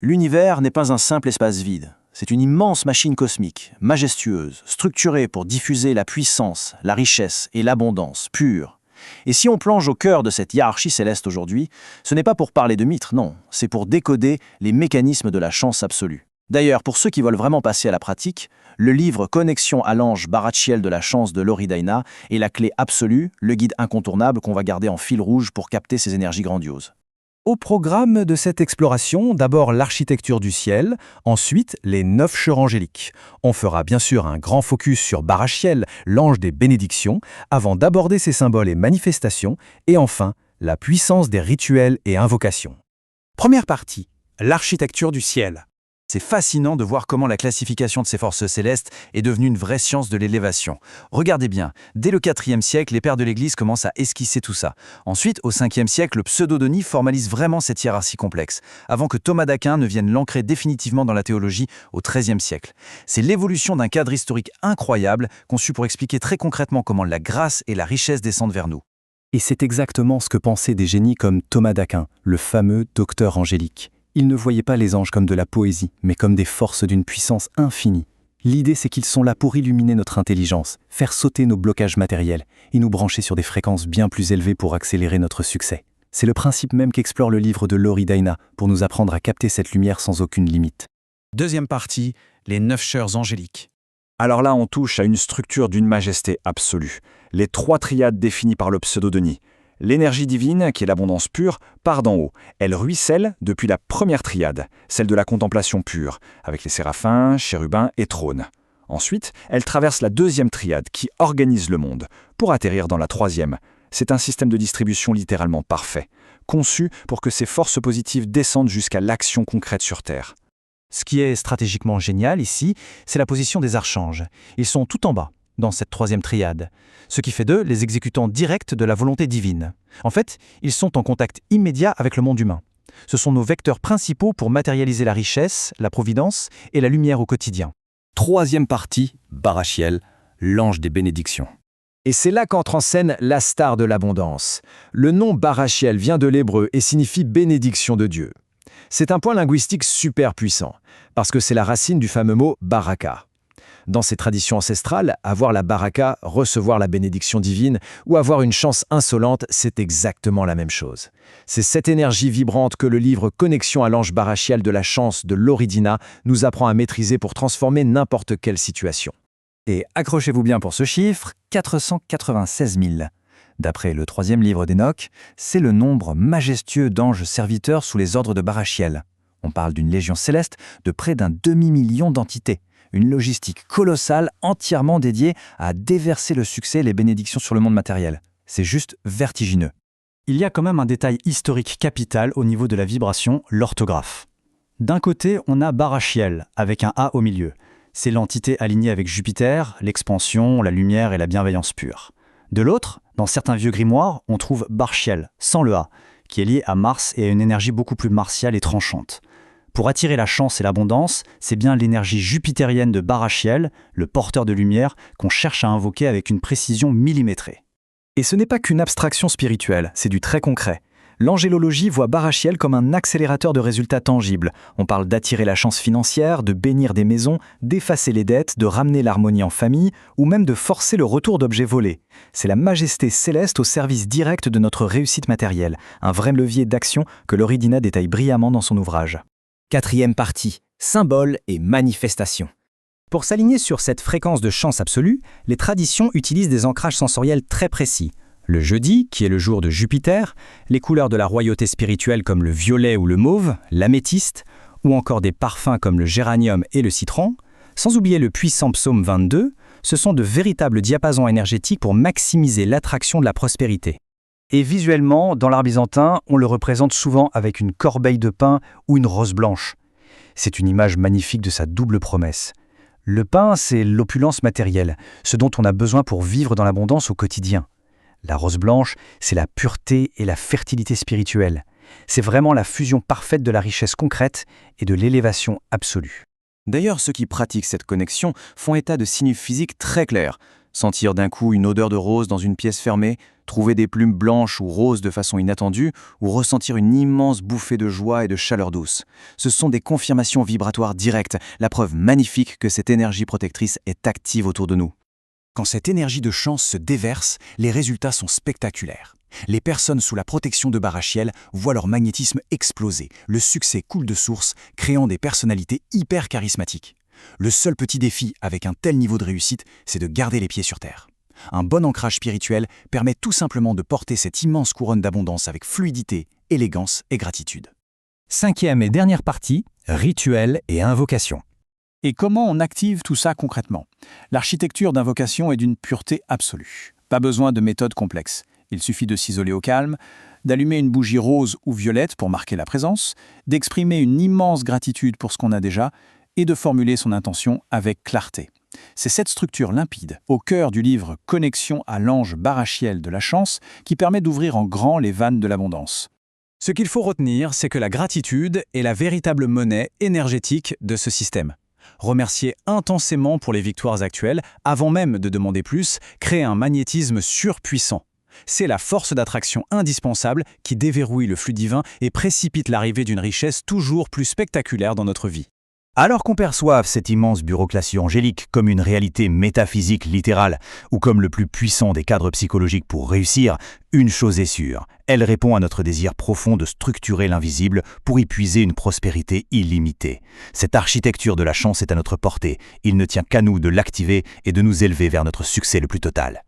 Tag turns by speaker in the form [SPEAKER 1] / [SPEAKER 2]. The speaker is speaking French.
[SPEAKER 1] L'univers n'est pas un simple espace vide. C'est une immense machine cosmique, majestueuse, structurée pour diffuser la puissance, la richesse et l'abondance pure. Et si on plonge au cœur de cette hiérarchie céleste aujourd'hui, ce n'est pas pour parler de mythes, non, c'est pour décoder les mécanismes de la chance absolue. D'ailleurs, pour ceux qui veulent vraiment passer à la pratique, le livre Connexion à l'ange Barachiel de la chance de Lori Daina est la clé absolue, le guide incontournable qu'on va garder en fil rouge pour capter ces énergies grandioses.
[SPEAKER 2] Au programme de cette exploration, d'abord l'architecture du ciel, ensuite les 9 chœurs angéliques. On fera bien sûr un grand focus sur Barachiel, l'ange des bénédictions, avant d'aborder ses symboles et manifestations, et enfin la puissance des rituels et invocations.
[SPEAKER 3] Première partie, l'architecture du ciel. C'est fascinant de voir comment la classification de ces forces célestes est devenue une vraie science de l'élévation. Regardez bien, dès le IVe siècle, les pères de l'Église commencent à esquisser tout ça. Ensuite, au Ve siècle, le pseudo-Denis formalise vraiment cette hiérarchie complexe, avant que Thomas d'Aquin ne vienne l'ancrer définitivement dans la théologie au XIIIe siècle. C'est l'évolution d'un cadre historique incroyable, conçu pour expliquer très concrètement comment la grâce et la richesse descendent vers nous.
[SPEAKER 2] Et c'est exactement ce que pensaient des génies comme Thomas d'Aquin, le fameux docteur angélique. Ils ne voyaient pas les anges comme de la poésie, mais comme des forces d'une puissance infinie. L'idée, c'est qu'ils sont là pour illuminer notre intelligence, faire sauter nos blocages matériels et nous brancher sur des fréquences bien plus élevées pour accélérer notre succès. C'est le principe même qu'explore le livre de Lori Daina pour nous apprendre à capter cette lumière sans aucune limite.
[SPEAKER 3] Deuxième partie, les 9 chœurs angéliques.
[SPEAKER 4] Alors là, on touche à une structure d'une majesté absolue. Les 3 triades définies par le pseudo-Denis. L'énergie divine, qui est l'abondance pure, part d'en haut. Elle ruisselle depuis la première triade, celle de la contemplation pure, avec les séraphins, chérubins et trônes. Ensuite, elle traverse la deuxième triade, qui organise le monde, pour atterrir dans la troisième. C'est un système de distribution littéralement parfait, conçu pour que ces forces positives descendent jusqu'à l'action concrète sur Terre.
[SPEAKER 5] Ce qui est stratégiquement génial ici, c'est la position des archanges. Ils sont tout en bas, dans cette troisième triade, ce qui fait d'eux les exécutants directs de la volonté divine. En fait, ils sont en contact immédiat avec le monde humain. Ce sont nos vecteurs principaux pour matérialiser la richesse, la providence et la lumière au quotidien.
[SPEAKER 2] Troisième partie, Barachiel, l'ange des bénédictions.
[SPEAKER 6] Et c'est là qu'entre en scène la star de l'abondance. Le nom Barachiel vient de l'hébreu et signifie bénédiction de Dieu. C'est un point linguistique super puissant, parce que c'est la racine du fameux mot baraka. Dans ces traditions ancestrales, avoir la baraka, recevoir la bénédiction divine, ou avoir une chance insolente, c'est exactement la même chose. C'est cette énergie vibrante que le livre Connexion à l'ange Barachiel de la chance de Lori Daina nous apprend à maîtriser pour transformer n'importe quelle situation.
[SPEAKER 5] Et accrochez-vous bien pour ce chiffre, 496 000. D'après le 3e livre d'Enoch, c'est le nombre majestueux d'anges serviteurs sous les ordres de Barachiel. On parle d'une légion céleste de près d'un demi-million d'entités. Une logistique colossale entièrement dédiée à déverser le succès et les bénédictions sur le monde matériel. C'est juste vertigineux. Il y a quand même un détail historique capital au niveau de la vibration, l'orthographe. D'un côté, on a Barachiel, avec un A au milieu. C'est l'entité alignée avec Jupiter, l'expansion, la lumière et la bienveillance pure. De l'autre, dans certains vieux grimoires, on trouve Barchiel, sans le A, qui est lié à Mars et à une énergie beaucoup plus martiale et tranchante. Pour attirer la chance et l'abondance, c'est bien l'énergie jupitérienne de Barachiel, le porteur de lumière, qu'on cherche à invoquer avec une précision millimétrée. Et ce n'est pas qu'une abstraction spirituelle, c'est du très concret. L'angélologie voit Barachiel comme un accélérateur de résultats tangibles. On parle d'attirer la chance financière, de bénir des maisons, d'effacer les dettes, de ramener l'harmonie en famille, ou même de forcer le retour d'objets volés. C'est la majesté céleste au service direct de notre réussite matérielle, un vrai levier d'action que Lori Daina détaille brillamment dans son ouvrage.
[SPEAKER 6] Quatrième partie, symboles et manifestations. Pour s'aligner sur cette fréquence de chance absolue, les traditions utilisent des ancrages sensoriels très précis. Le jeudi, qui est le jour de Jupiter, les couleurs de la royauté spirituelle comme le violet ou le mauve, l'améthyste, ou encore des parfums comme le géranium et le citron, sans oublier le puissant psaume 22, ce sont de véritables diapasons énergétiques pour maximiser l'attraction de la prospérité.
[SPEAKER 5] Et visuellement, dans l'art byzantin, on le représente souvent avec une corbeille de pain ou une rose blanche. C'est une image magnifique de sa double promesse. Le pain, c'est l'opulence matérielle, ce dont on a besoin pour vivre dans l'abondance au quotidien. La rose blanche, c'est la pureté et la fertilité spirituelle. C'est vraiment la fusion parfaite de la richesse concrète et de l'élévation absolue.
[SPEAKER 1] D'ailleurs, ceux qui pratiquent cette connexion font état de signes physiques très clairs.
[SPEAKER 2] Sentir d'un coup une odeur de rose dans une pièce fermée, trouver des plumes blanches ou roses de façon inattendue, ou ressentir une immense bouffée de joie et de chaleur douce. Ce sont des confirmations vibratoires directes, la preuve magnifique que cette énergie protectrice est active autour de nous.
[SPEAKER 3] Quand cette énergie de chance se déverse, les résultats sont spectaculaires. Les personnes sous la protection de Barachiel voient leur magnétisme exploser, le succès coule de source, créant des personnalités hyper charismatiques. Le seul petit défi avec un tel niveau de réussite, c'est de garder les pieds sur terre. Un bon ancrage spirituel permet tout simplement de porter cette immense couronne d'abondance avec fluidité, élégance et gratitude.
[SPEAKER 5] 5e et dernière partie, rituel et invocation.
[SPEAKER 7] Et comment on active tout ça concrètement? L'architecture d'invocation est d'une pureté absolue. Pas besoin de méthodes complexes. Il suffit de s'isoler au calme, d'allumer une bougie rose ou violette pour marquer la présence, d'exprimer une immense gratitude pour ce qu'on a déjà et de formuler son intention avec clarté. C'est cette structure limpide, au cœur du livre « Connexion à l'ange Barachiel de la chance » qui permet d'ouvrir en grand les vannes de l'abondance.
[SPEAKER 3] Ce qu'il faut retenir, c'est que la gratitude est la véritable monnaie énergétique de ce système. Remercier intensément pour les victoires actuelles, avant même de demander plus, crée un magnétisme surpuissant. C'est la force d'attraction indispensable qui déverrouille le flux divin et précipite l'arrivée d'une richesse toujours plus spectaculaire dans notre vie.
[SPEAKER 5] Alors qu'on perçoive cette immense bureaucratie angélique comme une réalité métaphysique littérale ou comme le plus puissant des cadres psychologiques pour réussir, une chose est sûre, elle répond à notre désir profond de structurer l'invisible pour y puiser une prospérité illimitée. Cette architecture de la chance est à notre portée, il ne tient qu'à nous de l'activer et de nous élever vers notre succès le plus total.